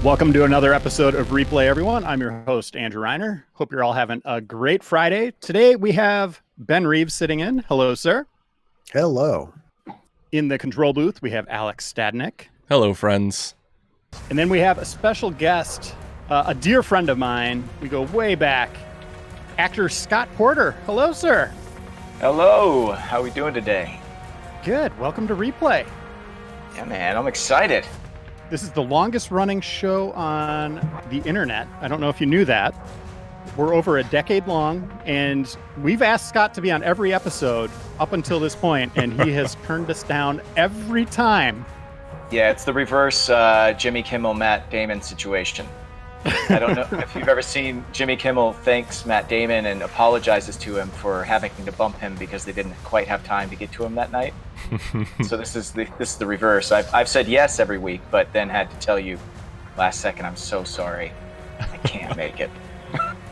Welcome to another episode of Replay, everyone. I'm your host, Andrew Reiner. Hope you're all having a great Friday. Today we have Ben Reeves sitting in. Hello, sir. Hello. In the control booth, we have Alex Stadnick. Hello, friends. And then we have a special guest, a dear friend of mine. We go way back. Actor Scott Porter. Hello, sir. Hello. How are we doing today? Good. Welcome to Replay. Yeah, man. I'm excited. This is the longest running show on the internet. I don't know if you knew that. We're over a decade long, and we've asked Scott to be on every episode up until this point, and he has turned us down every time. Yeah, it's the reverse Jimmy Kimmel, Matt Damon situation. I don't know if you've ever seen Jimmy Kimmel thanks Matt Damon and apologizes to him for having to bump him because they didn't quite have time to get to him that night. So this is the reverse. I've said yes every week, but then had to tell you last second, I'm so sorry. I can't make it.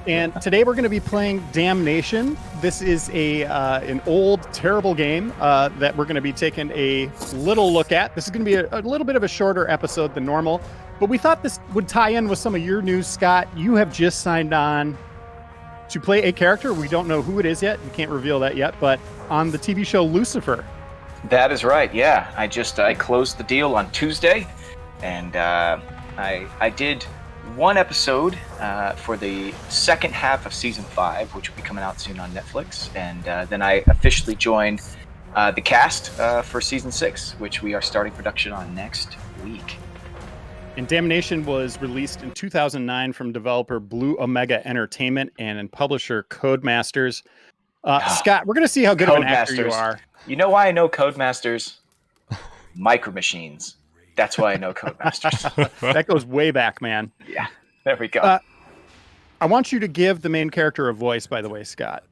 And today we're going to be playing Damnation. This is an old, terrible game that we're going to be taking a little look at. This is going to be a little bit of a shorter episode than normal, but we thought this would tie in with some of your news, Scott. You have just signed on to play a character. We don't know who it is yet. We can't reveal that yet, but on the TV show Lucifer. That is right. Yeah, I closed the deal on Tuesday, and I did one episode for the second half of season 5, which will be coming out soon on Netflix, and then I officially joined the cast for season 6, which we are starting production on next week. And Damnation was released in 2009 from developer Blue Omega Entertainment and publisher Codemasters. Scott, we're going to see how good of an actor you are. You know why I know Codemasters? Micro Machines. That's why I know Codemasters. That goes way back, man. Yeah, there we go. I want you to give the main character a voice, by the way, Scott.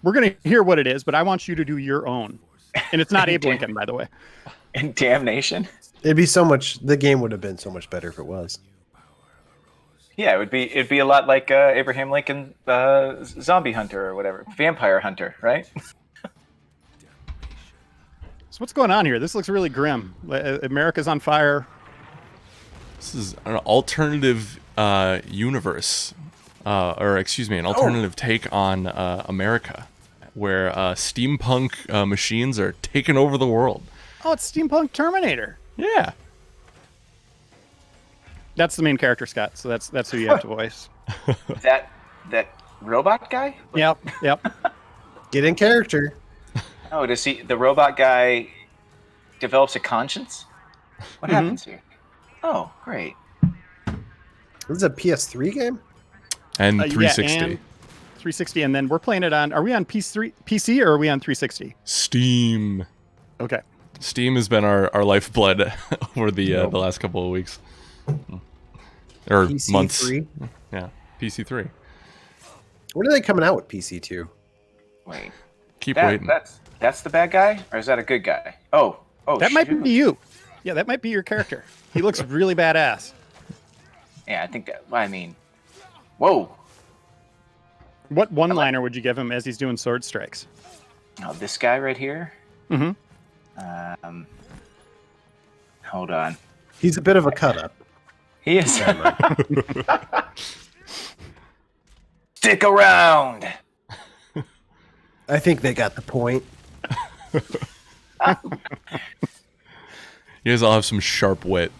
We're going to hear what it is, but I want you to do your own. And it's not Abe Lincoln, by the way. In Damnation? The game would have been so much better if it was. Yeah, it'd be a lot like Abraham Lincoln, Zombie Hunter or whatever. Vampire Hunter, right? So what's going on here? This looks really grim. America's on fire. This is an alternative universe, an alternative take on America, where steampunk machines are taking over the world. Oh, it's Steampunk Terminator. Yeah. That's the main character, Scott. So that's who you have to voice. That robot guy? Yep. Get in character. Oh, does the robot guy develops a conscience? What happens here? Oh, great. This is a PS3 game? And 360. Yeah, and 360, and then we're playing it on. Are we on PC or are we on 360? Steam. Okay. Steam has been our lifeblood over the last couple of weeks. Or PC months. 3? Yeah, PC3. When are they coming out with PC2? Wait. Keep waiting. That's the bad guy, or is that a good guy? Oh, that might be you. Yeah, that might be your character. He looks really badass. Yeah, I think that. I mean, whoa. What one-liner would you give him as he's doing sword strikes? Oh, this guy right here. Mm-hmm. Hold on. He's a bit of a cut-up. He is. Stick around. I think they got the point. You guys all have some sharp wit.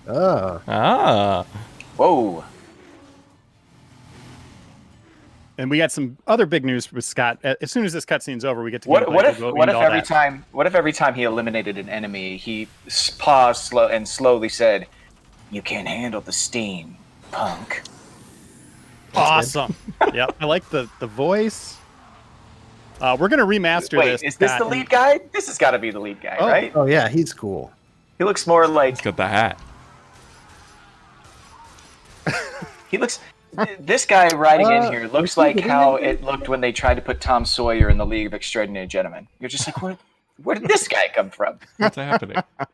Ah. Whoa. And we got some other big news with Scott. As soon as this cutscene's over, we get to What if that. every time he eliminated an enemy, he paused slowly said, "You can't handle the steam, punk." Awesome. Yep. I like the voice. We're gonna remaster this. Wait, is this the lead guy? This has got to be the lead guy, right? Oh yeah, he's cool. He looks more like He's got the hat. he looks. This guy riding in here looks like how it looked when they tried to put Tom Sawyer in the League of Extraordinary Gentlemen. You're just like, where did this guy come from? What's happening? I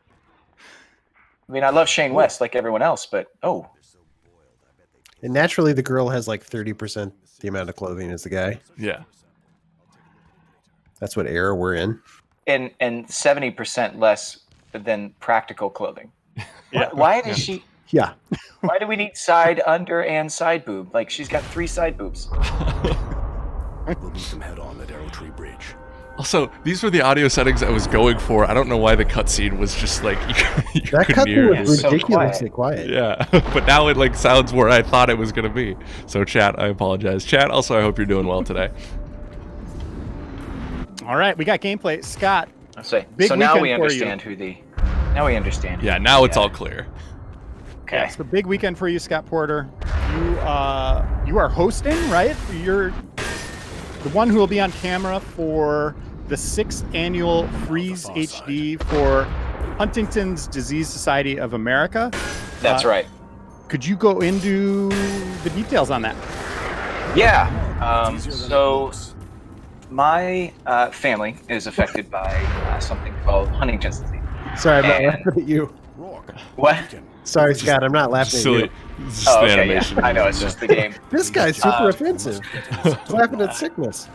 mean, I love Shane West like everyone else, but And naturally, the girl has like 30% the amount of clothing as the guy. Yeah. That's what era we're in. And 70% less than practical clothing. Yeah. Why does she? Yeah. Why do we need side, under, and side boob? Like, she's got 3 side boobs. We'll meet them head on at Arrow Tree Bridge. Also, these were the audio settings I was going for. I don't know why the cutscene was just like you That couldn't hear cutscene it. was so ridiculously quiet. Yeah, but now it like sounds where I thought it was gonna be. So chat, I apologize. Chat, also I hope you're doing well today. All right, we got gameplay. Scott, I'll say. Big So now we weekend for you. understand who the. Now we understand. Yeah, now it's all clear. Okay. yeah, it's a big weekend for you, Scott Porter. You are hosting, right? You're the one who will be on camera for the 6th annual Freeze HD for Huntington's Disease Society of America. That's right. Could you go into the details on that? Yeah. So my family is affected by something called Huntington's disease. Sorry, I'm not And- laughing at you. What? Sorry, Scott, I'm not laughing at Silly. you. It's just Oh, the okay, animation. yeah. I know, it's just the game. This guy's super offensive. He's laughing at sickness.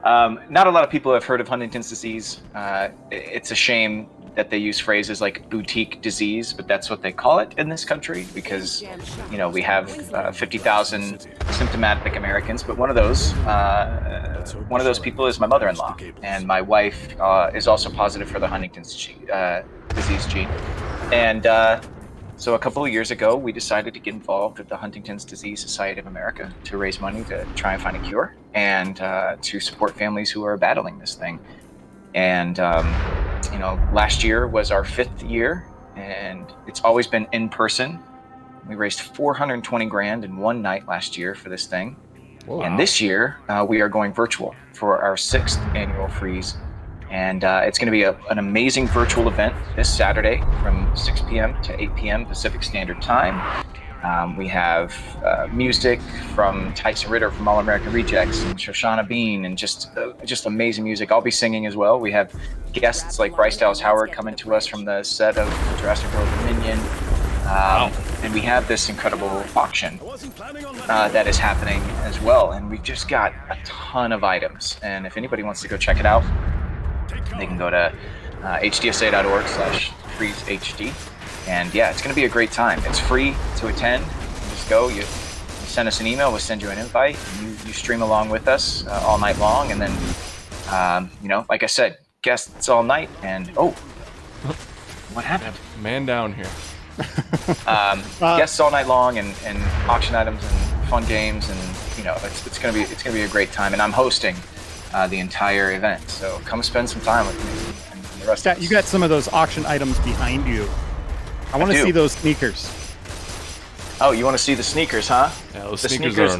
Not a lot of people have heard of Huntington's disease. It's a shame that they use phrases like boutique disease, but that's what they call it in this country because, you know, we have 50,000 symptomatic Americans. But one of those people is my mother-in-law, and my wife is also positive for the Huntington's disease gene. And so a couple of years ago, we decided to get involved with the Huntington's Disease Society of America to raise money to try and find a cure and to support families who are battling this thing. And, you know, last year was our 5th year, and it's always been in person. We raised 420 grand in one night last year for this thing. Whoa. And this year, we are going virtual for our 6th annual Freeze. And it's going to be an amazing virtual event this Saturday from 6 p.m. to 8 p.m. Pacific Standard Time. We have music from Tyson Ritter from All American Rejects and Shoshana Bean and just amazing music. I'll be singing as well. We have guests like Bryce Dallas Howard coming to us from the set of Jurassic World Dominion. And we have this incredible auction that is happening as well. And we've just got a ton of items. And if anybody wants to go check it out, they can go to hdsa.org/freezehd. And yeah, it's going to be a great time. It's free to attend. You just go, you send us an email, we'll send you an invite, and you stream along with us all night long. And then, you know, like I said, guests all night. And what happened? Man down here. Guests all night long and auction items and fun games, and you know, it's gonna be a great time. And I'm hosting the entire event, so come spend some time with me and the rest of Scott, us. you got some of those auction items behind you. I want to do. see those sneakers. Oh, you want to see the sneakers, huh? Yeah, those The sneakers sneakers are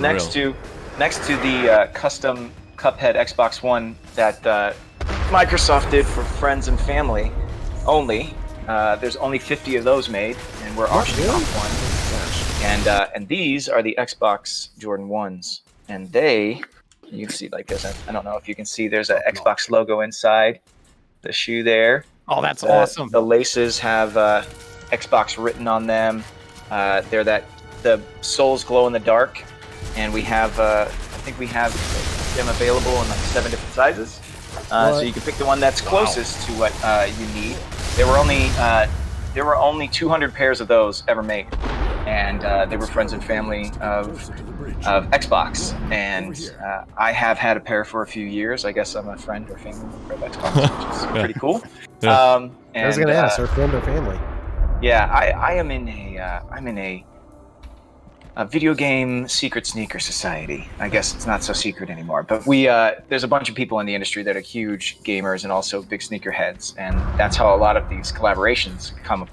next to the custom Cuphead Xbox One that Microsoft did for friends and family only. There's only 50 of those made, and we're auctioning off one. And these are the Xbox Jordan 1s, and you can see like this. I don't know if you can see. There's an Xbox logo inside the shoe there. Oh, that's awesome. The laces have Xbox written on them. The soles glow in the dark, and we have I think we have them available in like 7 different sizes. So you can pick the one that's closest to what you need. There were only 200 pairs of those ever made, and they were friends and family of Xbox. And I have had a pair for a few years. I guess I'm a friend or family member of Xbox, which is pretty cool. Yeah. I was going to ask, our friend or family? Yeah, I'm in a video game secret sneaker society. I guess it's not so secret anymore, but there's a bunch of people in the industry that are huge gamers and also big sneaker heads, and that's how a lot of these collaborations come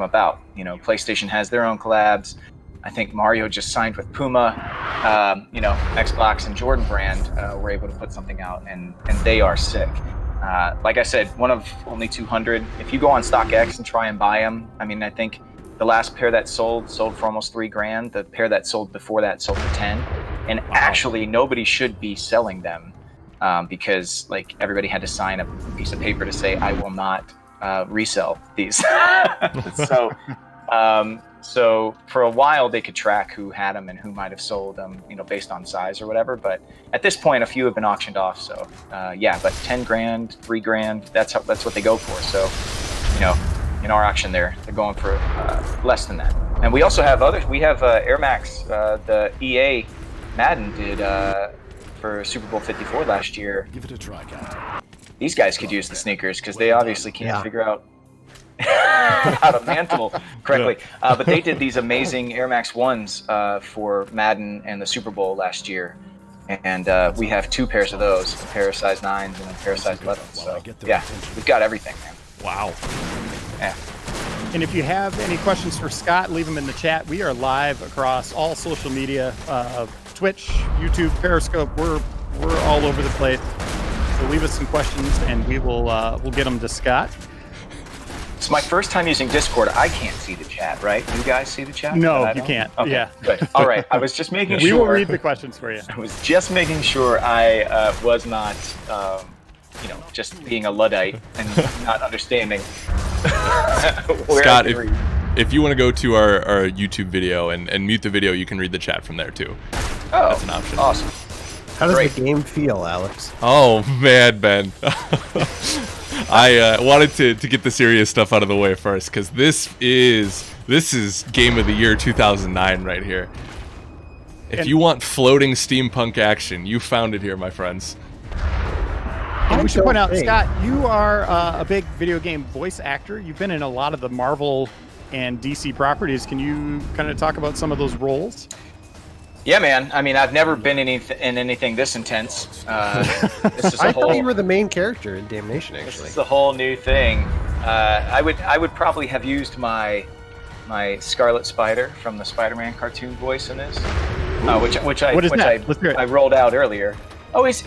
about. You know, PlayStation has their own collabs. I think Mario just signed with Puma. You know, Xbox and Jordan brand were able to put something out, and they are sick. Like I said, one of only 200. If you go on StockX and try and buy them, I mean, I think the last pair that sold for almost $3,000. The pair that sold before that sold for 10. And actually, nobody should be selling them because like everybody had to sign a piece of paper to say, I will not resell these. So for a while they could track who had them and who might have sold them, you know, based on size or whatever. But at this point, a few have been auctioned off. So yeah, but $10,000, $3,000, that's what they go for. So, you know, in our auction, they're going for less than that. And we also have others. We have Air Max, the EA Madden did for Super Bowl 54 last year. Give it a try, Captain. These guys could use the sneakers because they obviously can't figure out how to mantle correctly. But they did these amazing Air Max 1s for Madden and the Super Bowl last year. And we have 2 pairs of those, a pair of size 9s and a pair of size 11s. So, yeah, we've got everything, man. Wow. Yeah. And if you have any questions for Scott, leave them in the chat. We are live across all social media, Twitch, YouTube, Periscope. We're all over the place. So leave us some questions, and we'll get them to Scott. It's my first time using Discord. I can't see the chat, right? You guys see the chat? No, you can't. Okay, yeah. Good. All right. I was just making sure. We will read the questions for you. I was just making sure I was not, just being a Luddite and not understanding. Scott, if you want to go to our YouTube video and mute the video, you can read the chat from there too. Oh, that's an option. Awesome. How does Great. the game feel, Alex? Oh man, Ben. I wanted to get the serious stuff out of the way first, because this is Game of the Year 2009 right here. If you want floating steampunk action, you found it here, my friends. And we should point out, Scott, you are a big video game voice actor. You've been in a lot of the Marvel and DC properties. Can you kind of talk about some of those roles? Yeah, man. I mean, I've never been in anything this intense. This is I thought you were the main character in Damnation, actually. This is a whole new thing. I would probably have used my Scarlet Spider from the Spider-Man cartoon voice in this, which I rolled out earlier. Oh, he's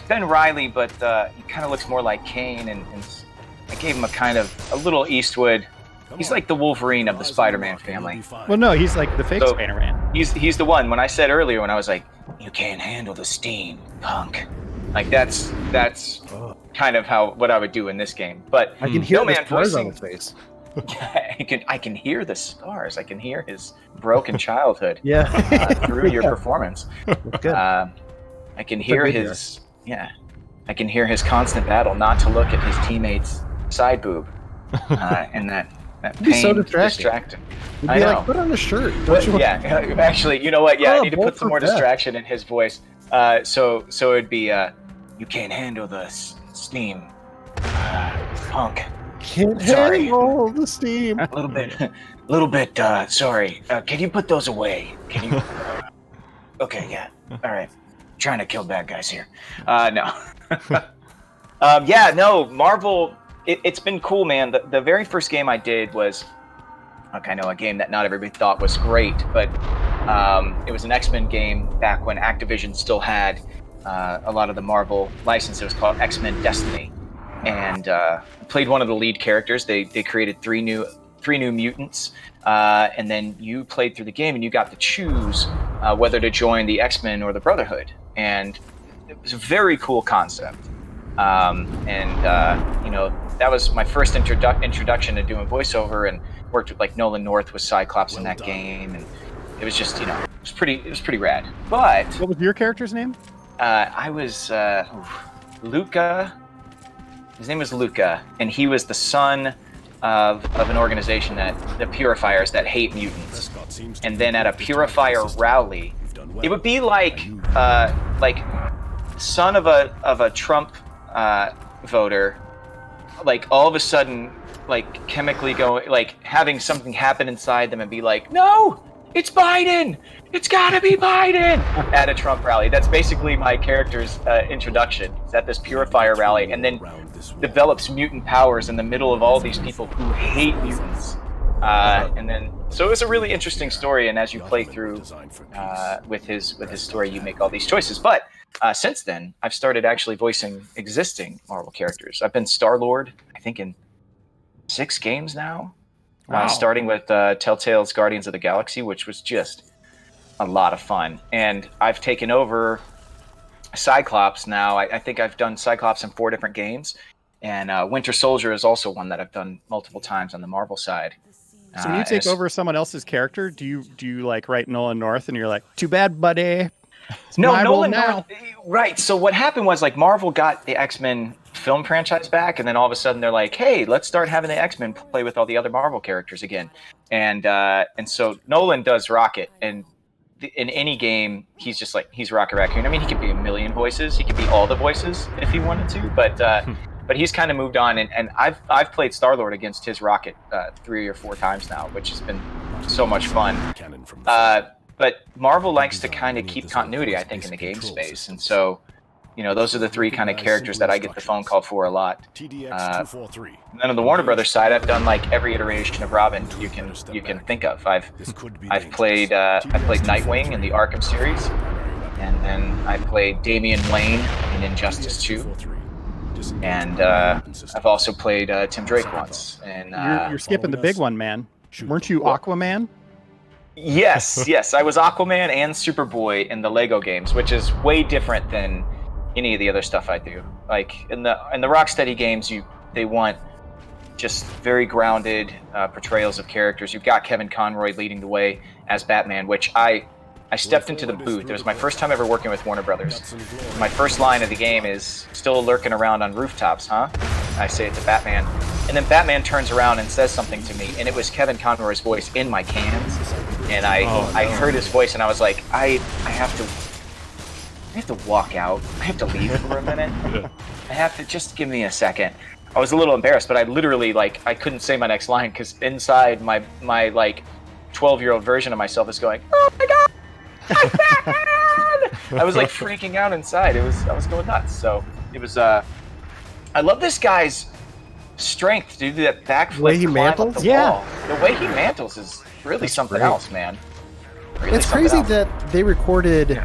Ben Reilly, but he kind of looks more like Kane, and I gave him a little Eastwood. He's like the Wolverine of the Spider-Man family. Well, no, he's like the fake Spider-Man. He's the one. When I said earlier, when I was like, "You can't handle the steam, punk," like that's kind of what I would do in this game. But I can hear the man, scars on his face. I can hear the scars. I can hear his broken childhood. Through your performance. Good. I can hear I can hear his constant battle not to look at his teammates' side boob, and that pain so distracting. You'd be like, put on a shirt. Actually, you know what? Yeah, I need to put some more distraction in his voice. So it'd be, you can't handle the steam, punk. Can't handle the steam. A little bit. Sorry. Can you put those away? Can you? Okay. Yeah. All right. Trying to kill bad guys here. No. No. Marvel. It's been cool, man. The very first game I did was, I know, a game that not everybody thought was great, but it was an X-Men game back when Activision still had a lot of the Marvel license. It was called X-Men Destiny, and played one of the lead characters. They created three new mutants, and then you played through the game, and you got to choose whether to join the X-Men or the Brotherhood, and it was a very cool concept. That was my first introduction to doing voiceover, and worked with like Nolan North with Cyclops in that game, and it was just, it was pretty rad. But what was your character's name? I was Luca. His name was Luca, and he was the son of an organization the Purifiers that hate mutants. And then at a Purifier rally, it would be like son of a Trump voter, like all of a sudden, like chemically going, like having something happen inside them and be like, no, it's Biden, it's gotta be Biden, at a Trump rally. That's basically my character's introduction. It's at this Purifier rally, and then develops mutant powers in the middle of all these people who hate mutants. And then, so it was a really interesting story. And as you play through with his story, you make all these choices. But since then, I've started actually voicing existing Marvel characters. I've been Star-Lord, I think, in 6 games now. Wow. Starting with Telltale's Guardians of the Galaxy, which was just a lot of fun. And I've taken over Cyclops now. I think I've done Cyclops in 4 different games. And Winter Soldier is also one that I've done multiple times on the Marvel side. So when you take over someone else's character, do you like write Nolan North and you're like, too bad, buddy? No, Nolan North. Right. So what happened was, like, Marvel got the X-Men film franchise back, and then all of a sudden they're like, hey, let's start having the X-Men play with all the other Marvel characters again. And so Nolan does Rocket, and in any game, he's just like, he's Rocket Raccoon. I mean, he could be a million voices. He could be all the voices if he wanted to, but he's kind of moved on. And I've played Star-Lord against his Rocket 3 or 4 times now, which has been so much fun. But Marvel likes to kind of keep continuity, I think, in the game space. And so, you know, those are the 3 kind of characters that I get the phone call for a lot. And then on the Warner Brothers side, I've done like every iteration of Robin you can think of. I've played Nightwing in the Arkham series, and then I played Damian Wayne in Injustice 2, and I've also played Tim Drake once. And You're skipping the big one, man. Weren't you Aquaman? Yes, I was Aquaman and Superboy in the Lego games, which is way different than any of the other stuff I do. Like in the Rocksteady games, they want just very grounded portrayals of characters. You've got Kevin Conroy leading the way as Batman, which I stepped into the booth. It was my first time ever working with Warner Brothers. My first line of the game is, "Still lurking around on rooftops, huh?" I say it to Batman, and then Batman turns around and says something to me, and it was Kevin Conroy's voice in my cans, and I heard his voice, and I was like, I have to walk out. I have to leave for a minute. I have to, just give me a second. I was a little embarrassed, but I literally, like, I couldn't say my next line because inside my like 12-year-old version of myself is going, "Oh my god, I'm Batman!" I was like freaking out inside. I was going nuts. So it was I love this guy's strength to do that backflip. The way he mantles? The wall. The way he mantles is really something else, man. Really It's crazy that they recorded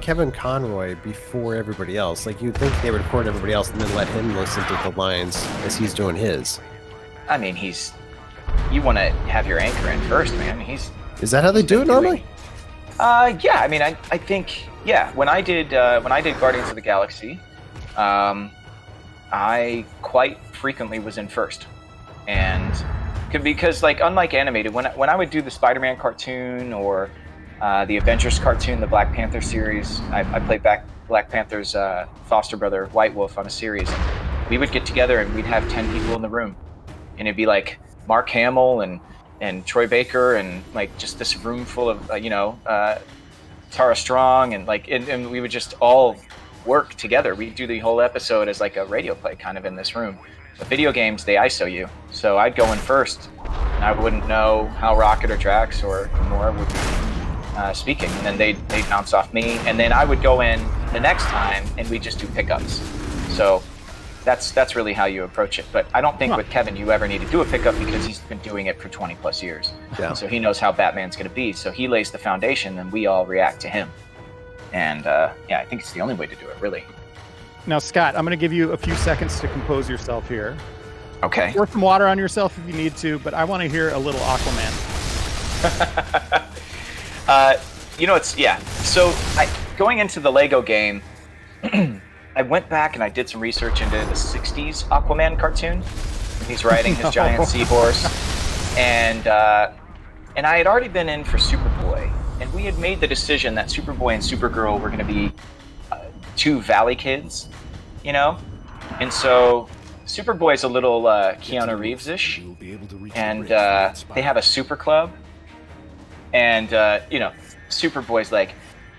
Kevin Conroy before everybody else. Like, you'd think they would record everybody else and then let him listen to the lines as he's doing his. I mean, you want to have your anchor in first, man. Is that how they do it normally? Yeah. I mean, I think, yeah. When I did Guardians of the Galaxy, I quite frequently was in first, and because like, unlike animated, when I would do the Spider-Man cartoon or the Avengers cartoon, the Black Panther series, I played Black Panther's foster brother White Wolf on a series, and we would get together and we'd have 10 people in the room, and it'd be like Mark Hamill and Troy Baker and like just this room full of Tara Strong and like and we would just all work together. We'd do the whole episode as like a radio play kind of in this room. But video games, they ISO you. So I'd go in first, and I wouldn't know how Rocket or Drax or Gamora would be speaking. And then they'd bounce off me, and then I would go in the next time, and we'd just do pickups. So that's really how you approach it. But I don't think with Kevin you ever need to do a pickup because he's been doing it for 20 plus years. Yeah. So he knows how Batman's going to be. So he lays the foundation, and we all react to him. And yeah, I think it's the only way to do it, really. Now, Scott, I'm going to give you a few seconds to compose yourself here. Okay. Pour some water on yourself if you need to, but I want to hear a little Aquaman. So going into the Lego game, I went back and I did some research into the 60s Aquaman cartoon. He's riding his giant seahorse. And I had already been in for Superboy. And we had made the decision that Superboy and Supergirl were going to be 2 Valley kids, you know? And so Superboy's a little Keanu Reeves-ish. And they have a super club. And, Superboy's like,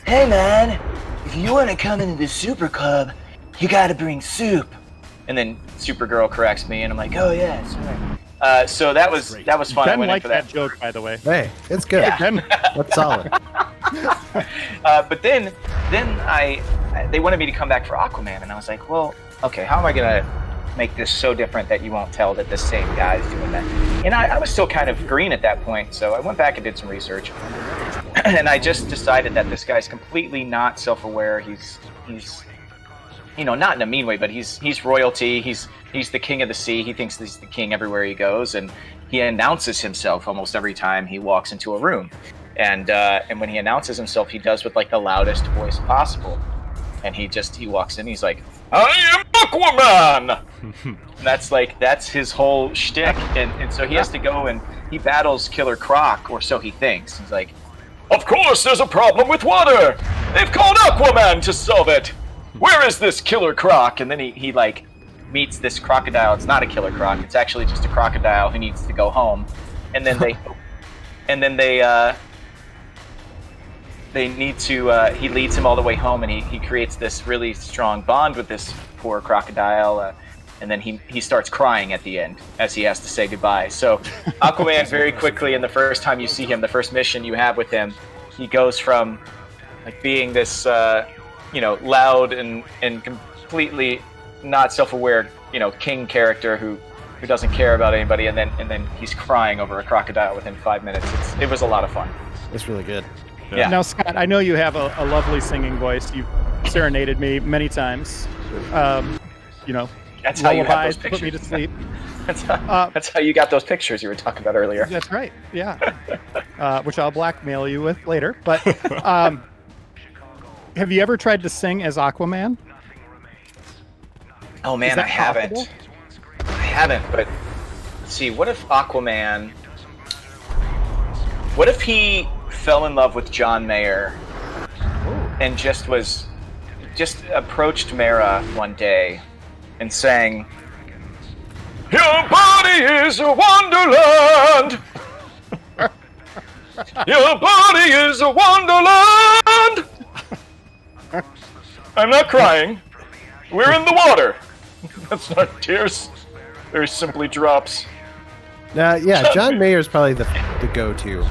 "Hey, man, if you want to come into the super club, you got to bring soup." And then Supergirl corrects me, and I'm like, "Oh, yeah, sorry." So that was fun. Ben I went in liked for that joke, by the way. Hey, it's good. Yeah. That's solid. But then they wanted me to come back for Aquaman, and I was like, well, okay, how am I gonna make this so different that you won't tell that the same guy is doing that? And I was still kind of green at that point, so I went back and did some research, and I just decided that this guy's completely not self-aware. He's not in a mean way, but he's royalty. He's the king of the sea. He thinks he's the king everywhere he goes, and he announces himself almost every time he walks into a room. And when he announces himself, he does with like the loudest voice possible. And he walks in, he's like, "I am Aquaman!" And that's his whole shtick. And so he has to go and he battles Killer Croc, or so he thinks. He's like, "Of course there's a problem with water! They've called Aquaman to solve it! Where is this Killer Croc?" And then he like meets this crocodile. It's not a killer croc. It's actually just a crocodile who needs to go home, and then they need to. He leads him all the way home, and he creates this really strong bond with this poor crocodile. And then he starts crying at the end as he has to say goodbye. So Aquaman very quickly, in the first time you see him, the first mission you have with him, he goes from like being this loud and completely not self-aware king character who doesn't care about anybody, and then he's crying over a crocodile within 5 minutes. It was a lot of fun. It's really good. Yeah. Now, Scott, I know you have a lovely singing voice. You've serenaded me many times. That's how you have those lullabies to pictures. put me to sleep. That's how you got those pictures you were talking about earlier. That's right. Yeah. Which I'll blackmail you with later. But have you ever tried to sing as Aquaman? Oh man, Is that I haven't. possible? I haven't, but let's see, what if Aquaman... What if he fell in love with John Mayer and just approached Mara one day and sang, "Your body is a wonderland! Your body is a wonderland! I'm not crying. We're in the water." That's not tears. They're simply drops. Now, yeah, John Mayer is probably the go-to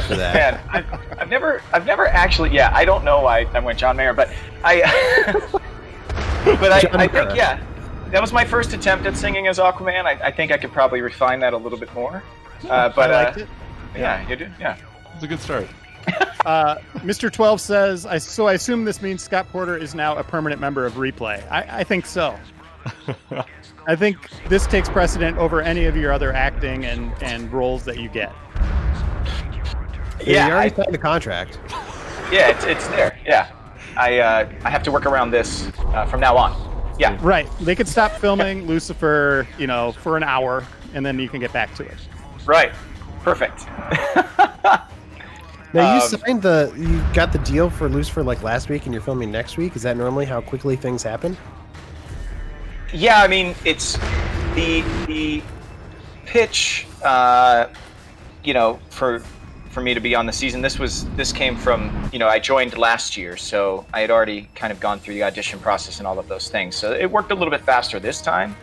for that. Man, I've never actually. Yeah, I don't know why I went John Mayer, but I think that was my first attempt at singing as Aquaman. I think I could probably refine that a little bit more. But I liked it. Yeah, you did. Yeah. It's a good start. Mr. 12 says, I assume this means Scott Porter is now a permanent member of Replay. I think so. I think this takes precedent over any of your other acting and roles that you get. Yeah, you already signed the contract. Yeah, it's there. Yeah, I have to work around this from now on. Yeah. Right. They could stop filming Lucifer, for an hour, and then you can get back to it. Right. Perfect. Now, you got the deal for Lucifer like last week, and you're filming next week. Is that normally how quickly things happen? Yeah, I mean, it's the pitch, for me to be on the season. This came from, I joined last year, so I had already kind of gone through the audition process and all of those things. So it worked a little bit faster this time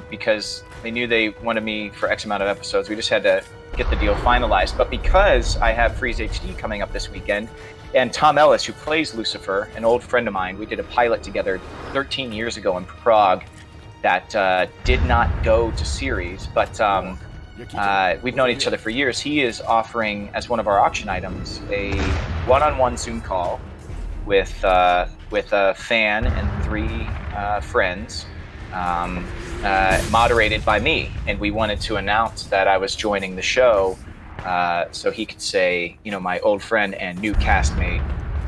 because they knew they wanted me for X amount of episodes. We just had to get the deal finalized. But because I have Freeze HD coming up this weekend, and Tom Ellis, who plays Lucifer, an old friend of mine, we did a pilot together 13 years ago in Prague that did not go to series, but we've known each other for years. He is offering, as one of our auction items, a one-on-one Zoom call with a fan and 3 friends, moderated by me. And we wanted to announce that I was joining the show so he could say, my old friend and new castmate,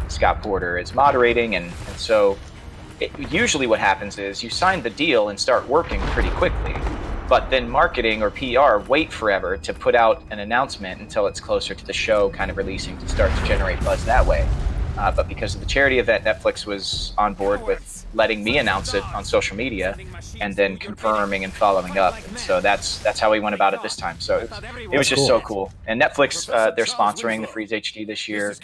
Scott Porter, is moderating. And so usually what happens is you sign the deal and start working pretty quickly. But then marketing or PR wait forever to put out an announcement until it's closer to the show kind of releasing to start to generate buzz that way. But because of the charity event, Netflix was on board with letting me announce it on social media and then confirming and following up. And so that's how we went about it this time. So it was just so cool. And Netflix, they're sponsoring the Freeze HD this year.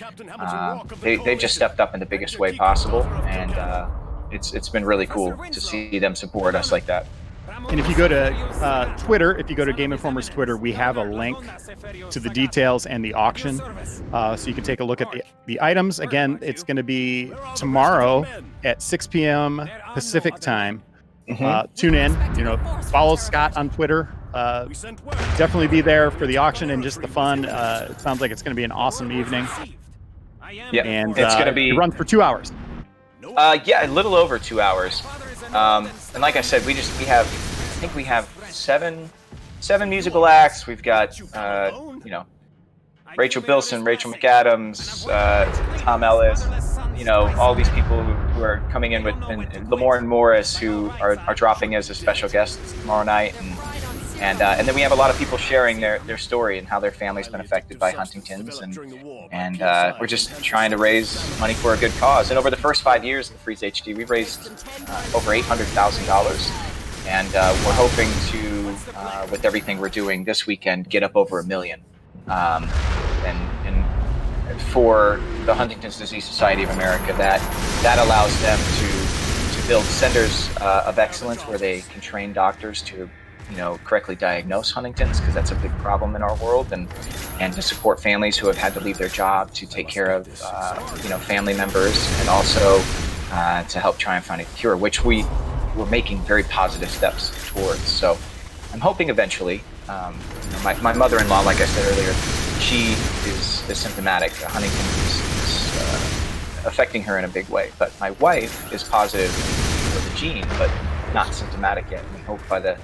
They've just stepped up in the biggest way possible. And it's been really cool to see them support us like that. And if you go to Twitter, if you go to Game Informer's Twitter, we have a link to the details and the auction. So you can take a look at the items. Again, it's going to be tomorrow at 6 p.m. Pacific time. Tune in, follow Scott on Twitter. Definitely be there for the auction and just the fun. It sounds like it's going to be an awesome evening. Yeah, and it's going to be... It runs for 2 hours. Yeah, a little over 2 hours. And like I said, I think we have seven musical acts. We've got, Rachel Bilson, Rachel McAdams, Tom Ellis, all these people who are coming in with, and Lamorne Morris, who are dropping as a special guest tomorrow night. And then we have a lot of people sharing their story and how their family's been affected by Huntington's, and we're just trying to raise money for a good cause. And over the first 5 years of Freeze HD, we've raised over $800,000 and we're hoping to, with everything we're doing this weekend, get up over 1 million. And for the Huntington's Disease Society of America, that allows them to build centers of excellence where they can train doctors to, correctly diagnose Huntington's, because that's a big problem in our world, and to support families who have had to leave their job to take care of, family members, and also to help try and find a cure, which we're making very positive steps towards. So I'm hoping eventually, my mother-in-law, like I said earlier, she is symptomatic. Huntington's is affecting her in a big way. But my wife is positive for the gene, but not symptomatic yet. We hope by the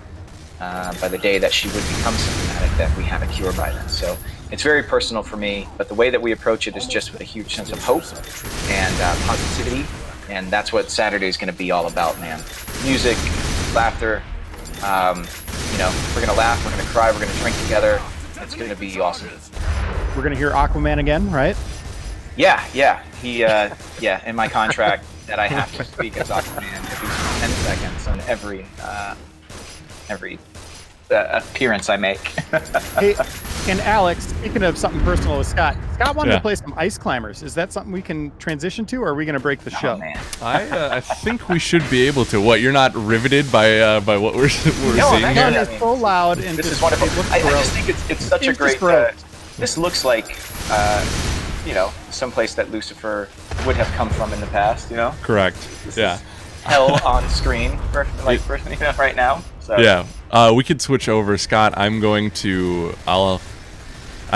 day that she would become symptomatic that we have a cure by then. So it's very personal for me, but the way that we approach it is just with a huge sense of hope and positivity. And that's what Saturday is going to be all about, man. Music, laughter. We're going to laugh, we're going to cry, we're going to drink together. It's going to be awesome. We're going to hear Aquaman again, right? Yeah. He, in my contract that I have to speak as Aquaman every 10 seconds on every appearance I make. Hey, and Alex, speaking of something personal with Scott wanted to play some Ice Climbers. Is that something we can transition to, or are we going to break the show? Man. I think we should be able to. What, you're not riveted by what we're seeing That here? gun is so loud, and this is wonderful. I just think it's such a great. This looks like someplace that Lucifer would have come from in the past. Correct. This Yeah. is hell on screen right now. So. Yeah. We could switch over, Scott. I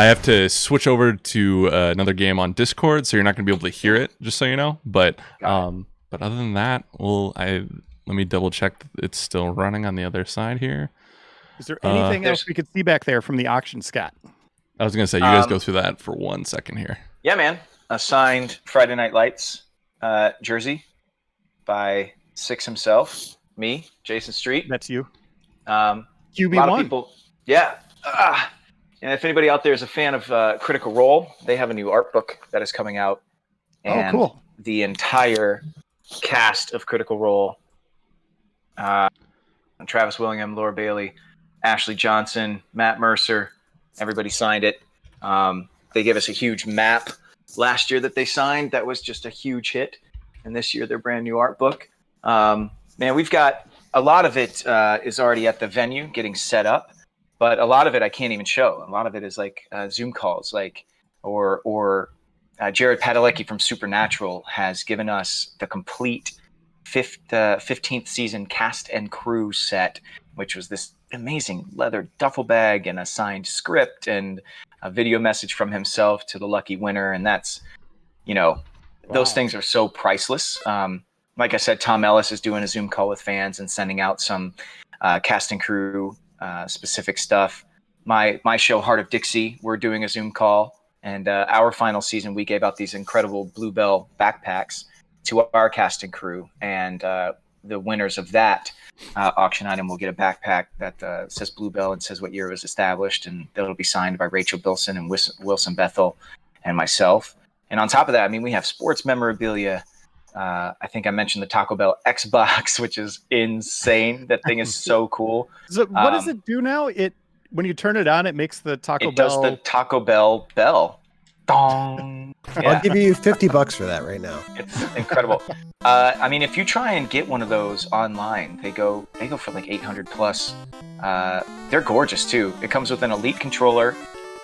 have to switch over to another game on Discord, so you're not going to be able to hear it, just so you know. But other than that, let me double check that it's still running on the other side here. Is there anything else we could see back there from the auction, Scott? I was going to say, you guys go through that for 1 second here. Yeah, man. A signed Friday Night Lights jersey by Six himself, me, Jason Street. That's you. QB1. QB1. A lot of people. Yeah. And if anybody out there is a fan of Critical Role, they have a new art book that is coming out. And cool. The entire cast of Critical Role, Travis Willingham, Laura Bailey, Ashley Johnson, Matt Mercer, everybody signed it. They gave us a huge map last year that they signed. That was just a huge hit. And this year, their brand new art book. Man, we've got a lot of it is already at the venue getting set up. But a lot of it I can't even show. A lot of it is like Zoom calls, or Jared Padalecki from Supernatural has given us the complete 15th season cast and crew set, which was this amazing leather duffel bag and a signed script and a video message from himself to the lucky winner. And that's, those things are so priceless. Like I said, Tom Ellis is doing a Zoom call with fans and sending out some cast and crew specific stuff. My show, Heart of Dixie, we're doing a Zoom call, and our final season we gave out these incredible Bluebell backpacks to our cast and crew, and the winners of that auction item will get a backpack that says Bluebell and says what year it was established, and that'll be signed by Rachel Bilson and Wilson Bethel and myself. And on top of that, I mean, we have sports memorabilia. I think I mentioned the Taco Bell Xbox, which is insane. That thing is so cool. So what does it do now? When you turn it on, it makes the Taco Bell. It does the Taco Bell bell. Dong. Yeah. I'll give you $50 for that right now. It's incredible. I mean, if you try and get one of those online, they go for like 800 plus. They're gorgeous too. It comes with an Elite controller.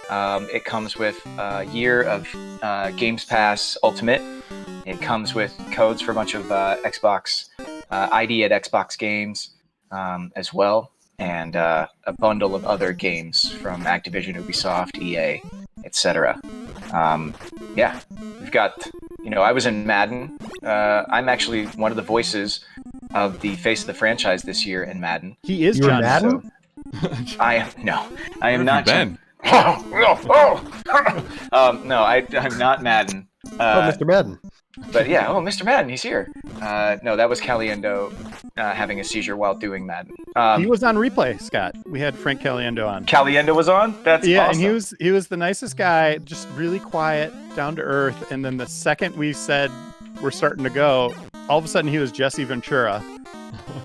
It comes with a year of Games Pass Ultimate. It comes with codes for a bunch of Xbox ID at Xbox games as well, and a bundle of other games from Activision, Ubisoft, EA, etc. Yeah, we've got, I was in Madden. I'm actually one of the voices of the face of the franchise this year in Madden. He is You were John. Madden? So I am not Ben. no, I'm not Madden. Mr. Madden. But yeah, Mr. Madden, he's here. No, that was Caliendo having a seizure while doing Madden. He was on replay, Scott. We had Frank Caliendo on. Caliendo was on? That's awesome. And he was the nicest guy, just really quiet, down to earth. And then the second we said we're starting to go, all of a sudden he was Jesse Ventura.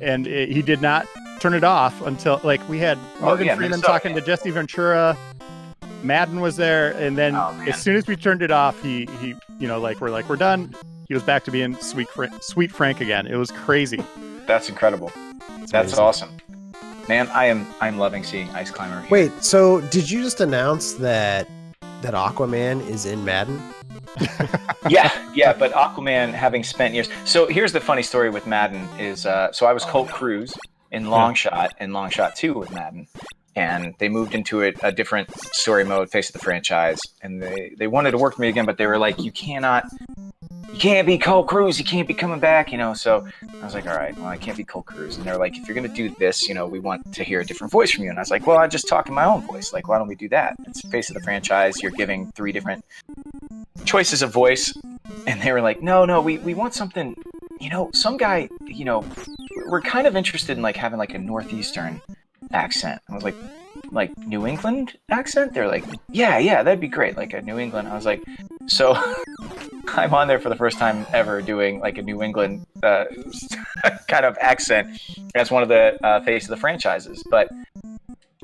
And he did not turn it off until like we had Morgan Freeman Minnesota, talking to Jesse Ventura. Madden was there, and then as soon as we turned it off, he we're done. He was back to being sweet Frank again. It was crazy. That's incredible. That's awesome. Man, I'm loving seeing Ice Climber here. Wait, so did you just announce that Aquaman is in Madden? Yeah, but Aquaman having spent years. So here's the funny story with Madden is, so I was Colt Cruz in Longshot and Longshot 2 with Madden, and they moved into a different story mode, Face of the Franchise, and they wanted to work with me again, but they were like, you can't be Colt Cruz, you can't be coming back, so I was like, all right, well, I can't be Colt Cruz, and they're like, if you're going to do this, we want to hear a different voice from you, and I was like, well, I just talk in my own voice, like, why don't we do that? It's Face of the Franchise, you're giving 3 different choices of voice, and they were like, no, we want something, some guy, we're kind of interested in like having like a Northeastern accent. I was like New England accent? They're like, yeah, that'd be great, like a New England. I was like, so I'm on there for the first time ever doing like a New England kind of accent as one of the Face of the Franchises. But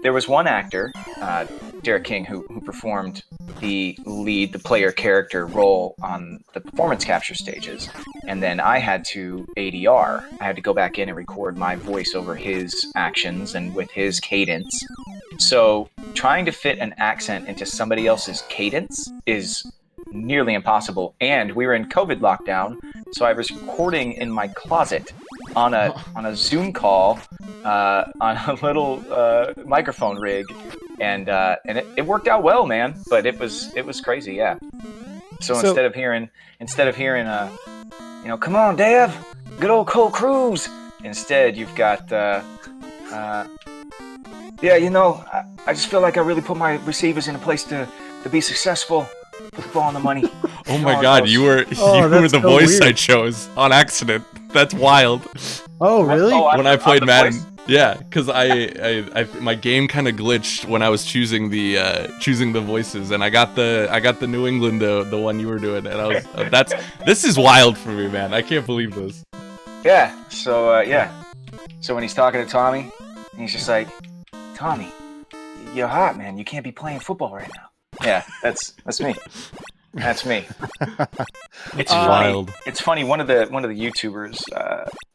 there was one actor, Derek King, who performed the player character role on the performance capture stages. And then I had to ADR. I had to go back in and record my voice over his actions and with his cadence. So trying to fit an accent into somebody else's cadence is nearly impossible. And we were in COVID lockdown, so I was recording in my closet on a Zoom call on a little microphone rig, and it worked out well, man. But it was crazy, yeah. So instead of hearing come on, Dave, good old Colt Cruz, instead you've got I just feel like I really put my receivers in a place to be successful. Put the ball on the money. Oh my God, you were the so voice weird. I chose on accident. That's wild. Oh, really? When I played Madden, voice? yeah, because I my game kind of glitched when I was choosing the voices, and I got the New England the one you were doing, and I was this is wild for me, man. I can't believe this. Yeah. So So when he's talking to Tommy, he's just like, Tommy, you're hot, man. You can't be playing football right now. Yeah, that's me. That's me. It's wild. Funny. It's funny. One of the YouTubers,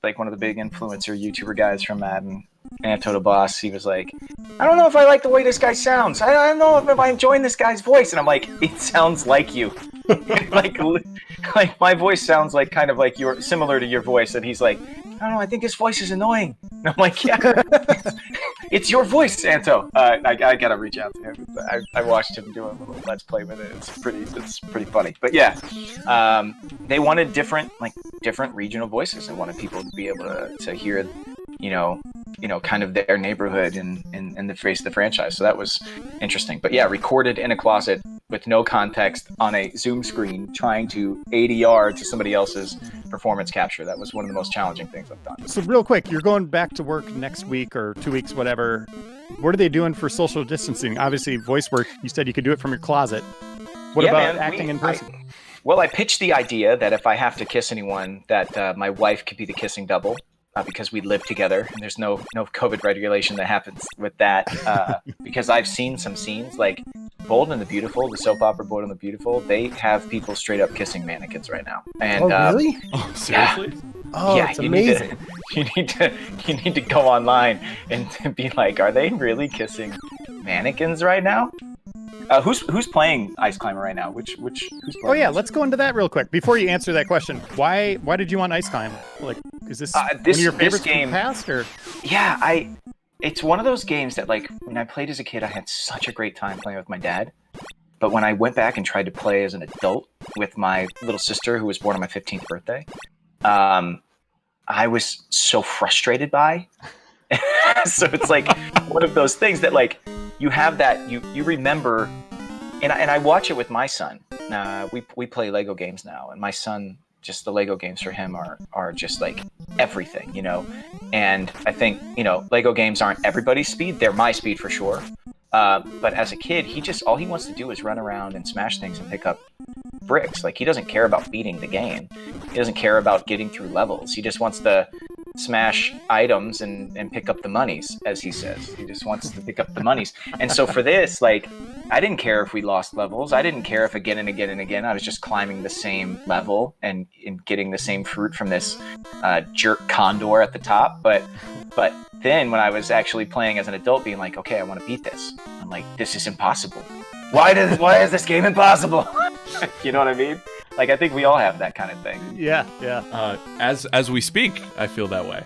like one of the big influencer YouTuber guys from Madden, Anto the Boss, he was like, I don't know if I like the way this guy sounds. I don't know if I'm enjoying this guy's voice. And I'm like, it sounds like you. like my voice sounds like kind of like similar to your voice. And he's like, I don't know, I think his voice is annoying. And I'm like, yeah, it's your voice, Anto. I gotta reach out to him. I watched him do a little Let's Play with it. It's pretty funny. But yeah, they wanted different regional voices. They wanted people to be able to hear, kind of their neighborhood in the Face of the Franchise. So that was interesting. But yeah, recorded in a closet with no context on a Zoom screen, trying to ADR to somebody else's performance capture. That was one of the most challenging things I've done. So real quick, you're going back to work next week or 2 weeks, whatever. What are they doing for social distancing? Obviously, voice work, you said you could do it from your closet. What about acting in person? I pitched the idea that if I have to kiss anyone, that my wife could be the kissing double. Because we live together, and there's no COVID regulation that happens with that. Because I've seen some scenes like Bold and the Beautiful, the soap opera Bold and the Beautiful. They have people straight up kissing mannequins right now. And, really? Oh, seriously? Yeah. Oh, Yeah, it's amazing. You need to go online and be like, are they really kissing mannequins right now? Who's playing Ice Climber right now? Who's playing? Oh yeah, let's go into that real quick before you answer that question. Why did you want Ice Climber? Like, is this one of your favorites game from the past, or? Yeah, it's one of those games that, like, when I played as a kid, I had such a great time playing with my dad. But when I went back and tried to play as an adult with my little sister, who was born on my 15th birthday, I was so frustrated by. So it's like one of those things that, like, you have that you remember, and I watch it with my son. We play Lego games now, and my son, just the Lego games for him are just like everything, And I think Lego games aren't everybody's speed; they're my speed for sure. But as a kid, all he wants to do is run around and smash things and pick up bricks. Like, he doesn't care about beating the game. He doesn't care about getting through levels. He just wants to smash items and pick up the monies, as he says. He just wants to pick up the monies. And so for this, like, I didn't care if we lost levels. I didn't care if again and again and again I was just climbing the same level and getting the same fruit from this jerk condor at the top. But then when I was actually playing as an adult, being like, okay, I want to beat this. I'm like, this is impossible. Why is this game impossible? You know what I mean? Like, I think we all have that kind of thing. Yeah. As we speak, I feel that way.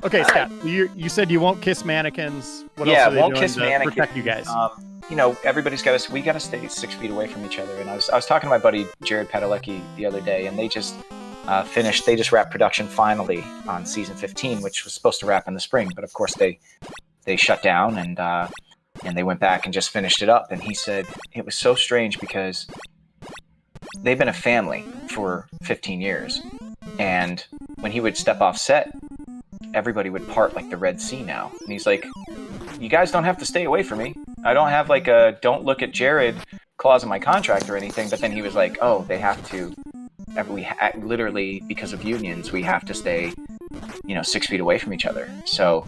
Okay, Scott, you said you won't kiss mannequins. What Yeah, else are they won't doing kiss to mannequins. protect you guys? You know, we got to stay 6 feet away from each other. And I was talking to my buddy Jared Padalecki the other day, and they just they just wrapped production finally on season 15, which was supposed to wrap in the spring, but of course they shut down and they went back and just finished it up. And he said it was so strange because they've been a family for 15 years, and when he would step off set, everybody would part like the Red Sea now. And he's like, you guys don't have to stay away from me. I don't have like a don't look at Jared clause in my contract or anything. But then he was like, oh, they have to. Literally, because of unions, we have to stay, 6 feet away from each other. So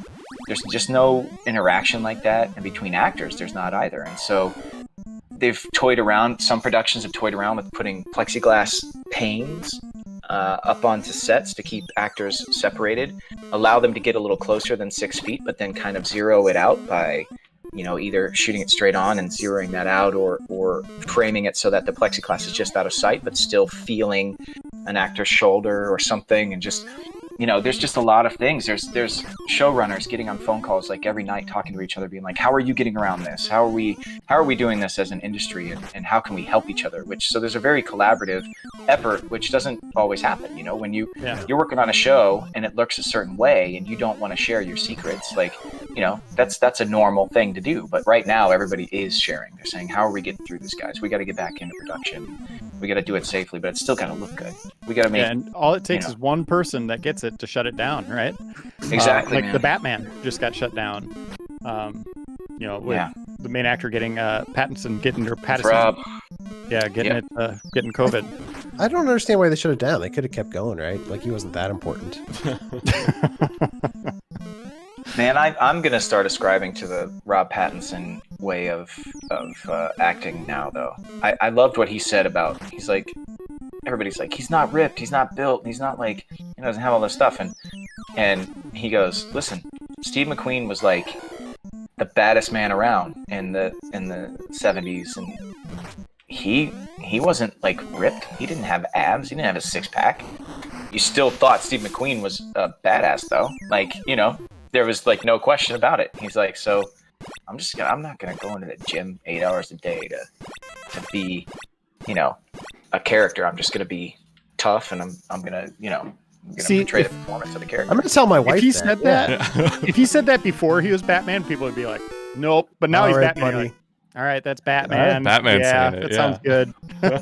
there's just no interaction like that. And between actors, there's not either. And so they've toyed around. Some productions have toyed around with putting plexiglass panes up onto sets to keep actors separated, allow them to get a little closer than 6 feet, but then kind of zero it out by, either shooting it straight on and zeroing that out, or framing it so that the plexiglass is just out of sight, but still feeling an actor's shoulder or something. And just, there's just a lot of things. There's showrunners getting on phone calls like every night, talking to each other, being like, how are you getting around this? How are we doing this as an industry, and how can we help each other? So there's a very collaborative effort, which doesn't always happen. When you're working on a show and it looks a certain way and you don't want to share your secrets, like, that's a normal thing to do. But right now everybody is sharing. They're saying, how are we getting through this, guys? We got to get back into production. We got to do it safely, but it's still got to look good. We got to make and all it takes is one person that gets it to shut it down, right? Exactly. Like man. the Batman just got shut down. With the main actor getting Pattinson, Rob. getting COVID. I don't understand why they shut it down. They could have kept going, right? Like, he wasn't that important. Man, I'm gonna start ascribing to the Rob Pattinson way of acting now, though. I loved what he said about. He's like, everybody's like, he's not ripped, he's not built, he's not like, he doesn't have all this stuff, and he goes, listen, Steve McQueen was like the baddest man around in the 70s, and he wasn't like ripped. He didn't have abs. He didn't have a six pack. You still thought Steve McQueen was a badass, though. Like, there was like no question about it. He's like, so I'm not gonna go into the gym 8 hours a day to be, a character. I'm just gonna be tough, and I'm gonna portray the performance of the character. I'm gonna tell my wife If he that. said that, if he said that before he was Batman, people would be like, nope. But now All he's right, Batman. buddy. Like, all right, that's Batman. All right, Batman's yeah, saying it, that yeah. sounds good.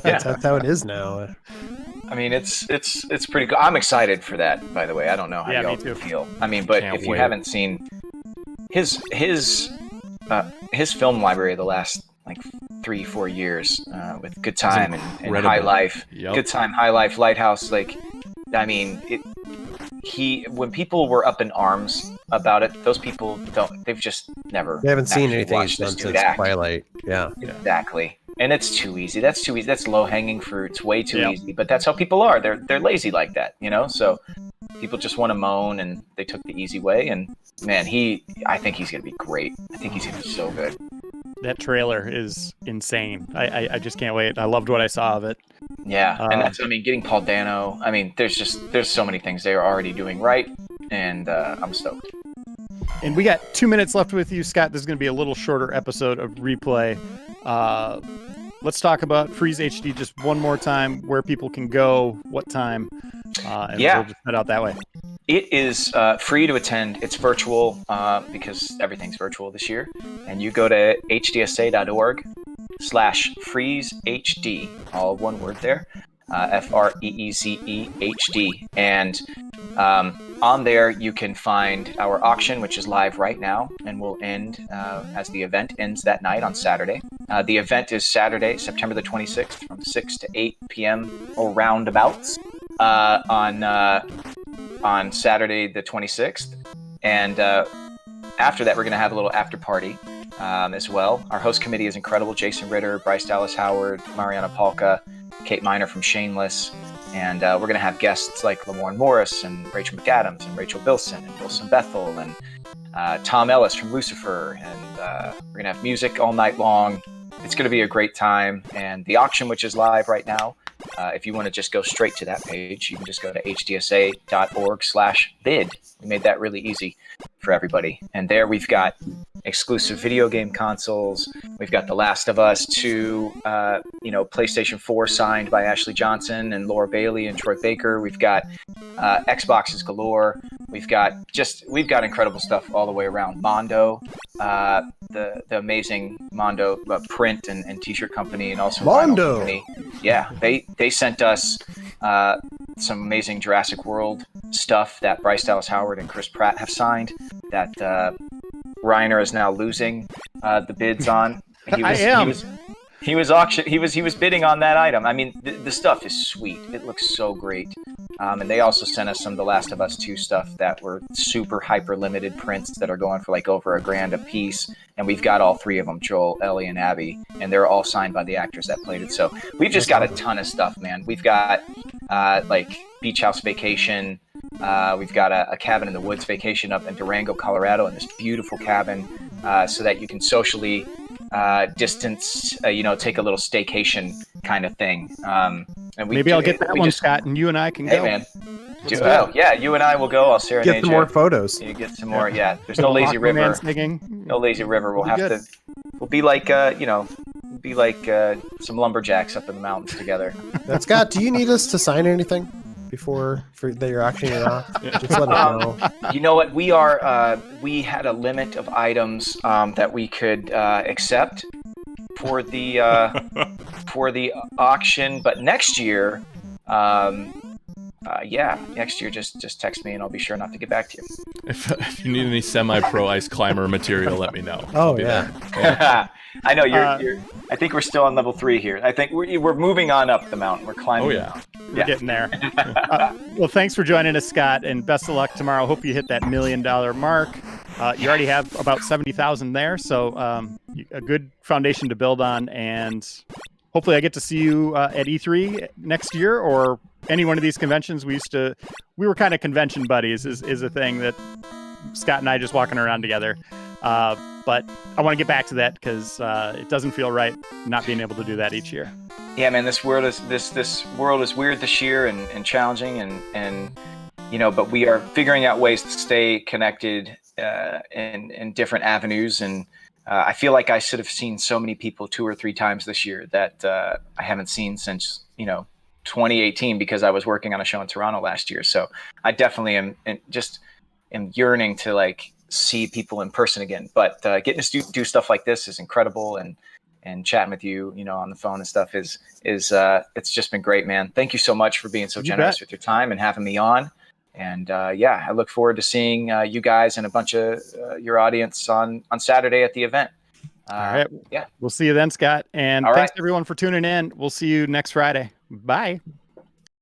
That's how it is now. I mean, it's pretty good. I'm excited for that, by the way. I don't know how Yeah, y'all me too. feel. I mean, but Can't if you wait. haven't seen his film library the last like 3-4 years with Good Time and incredible. High Life, Yep. Good Time, High Life, Lighthouse, like, I mean, when people were up in arms about it, those people they've just never. They haven't seen actually anything watched he's this done dude since act. Twilight. Yeah. Exactly. And it's too easy. That's too easy. That's low hanging fruit. It's way too Yep. easy. But that's how people are. They're lazy like that, So people just want to moan, and they took the easy way. And man, I think he's gonna be great. I think he's gonna be so good. That trailer is insane. I just can't wait. I loved what I saw of it. Yeah, and that's getting Paul Dano. I mean, there's so many things they are already doing right, and I'm stoked. And we got 2 minutes left with you, Scott. This is going to be a little shorter episode of Replay. Let's talk about Freeze HD just one more time, where people can go, what time, and we'll just head out that way. It is free to attend. It's virtual because everything's virtual this year. And you go to hdsa.org/freezehd, all one word there, FREEZEHD. And on there, you can find our auction, which is live right now and will end as the event ends that night on Saturday. The event is Saturday, September the 26th from 6 to 8 p.m. or roundabouts on on Saturday the 26th, and after that we're going to have a little after party as well. Our host committee is incredible: Jason Ritter, Bryce Dallas Howard, Mariana Polka, Kate Miner from Shameless, and we're going to have guests like Lamorne Morris and Rachel McAdams and Rachel Bilson and Wilson Bethel and Tom Ellis from Lucifer, and we're going to have music all night long. It's going to be a great time. And the auction, which is live right now, if you want to just go straight to that page, you can just go to hdsa.org/bid. We made that really easy for everybody. And there we've got exclusive video game consoles. We've got The Last of Us 2, PlayStation 4 signed by Ashley Johnson and Laura Bailey and Troy Baker. We've got Xboxes galore. We've got incredible stuff all the way around. Mondo, the amazing Mondo print and t-shirt company, and also Mondo. company. Yeah, they sent us some amazing Jurassic World stuff that Bryce Dallas Howard and Chris Pratt have signed that Reiner is now losing the bids on. He was bidding on that item. I mean, the stuff is sweet. It looks so great. And they also sent us some of The Last of Us 2 stuff that were super hyper limited prints that are going for like over $1,000 a piece. And we've got all three of them, Joel, Ellie, and Abby, and they're all signed by the actors that played it. So we've just got a ton of stuff, man. We've got like Beach House Vacation. We've got a cabin in the woods vacation up in Durango, Colorado, in this beautiful cabin, so that you can socially distance, take a little staycation kind of thing. And Maybe I'll get that one, Scott, and you and I can go. Hey, man. Yeah, you and I will go. I'll serenade Get some more photos. You get some more. Yeah, there's no lazy river. No lazy river. We'll have to. We'll be like, some lumberjacks up in the mountains together. Scott, do you need us to sign anything before that you're auctioning it off? Just let us know. You know what? We had a limit of items that we could accept for the auction, but next year, next year just text me and I'll be sure not to get back to you. If you need any semi-pro ice climber material, let me know. Oh yeah. I know you're. I think we're still on level 3 here. I think we're moving on up the mountain. We're climbing. Oh yeah. We're getting there. Well, thanks for joining us, Scott, and best of luck tomorrow. Hope you hit that $1 million mark. You already have about 70,000 there, so a good foundation to build on. And hopefully, I get to see you at E3 next year or any one of these conventions. We were kind of convention buddies. Is a thing that Scott and I just walking around together. But I want to get back to that because it doesn't feel right not being able to do that each year. Yeah, man, this world is weird this year and challenging and but we are figuring out ways to stay connected in different avenues. And I feel like I should have seen so many people 2 or 3 times this year that I haven't seen since 2018 because I was working on a show in Toronto last year. So I definitely am yearning to see people in person again. But getting to do stuff like this is incredible, and chatting with you, on the phone and stuff is it's just been great, man. Thank you so much for being so generous with your time and having me on. And I look forward to seeing you guys and a bunch of your audience on Saturday at the event. All right. Yeah. We'll see you then, Scott. And All thanks right. everyone for tuning in. We'll see you next Friday. Bye.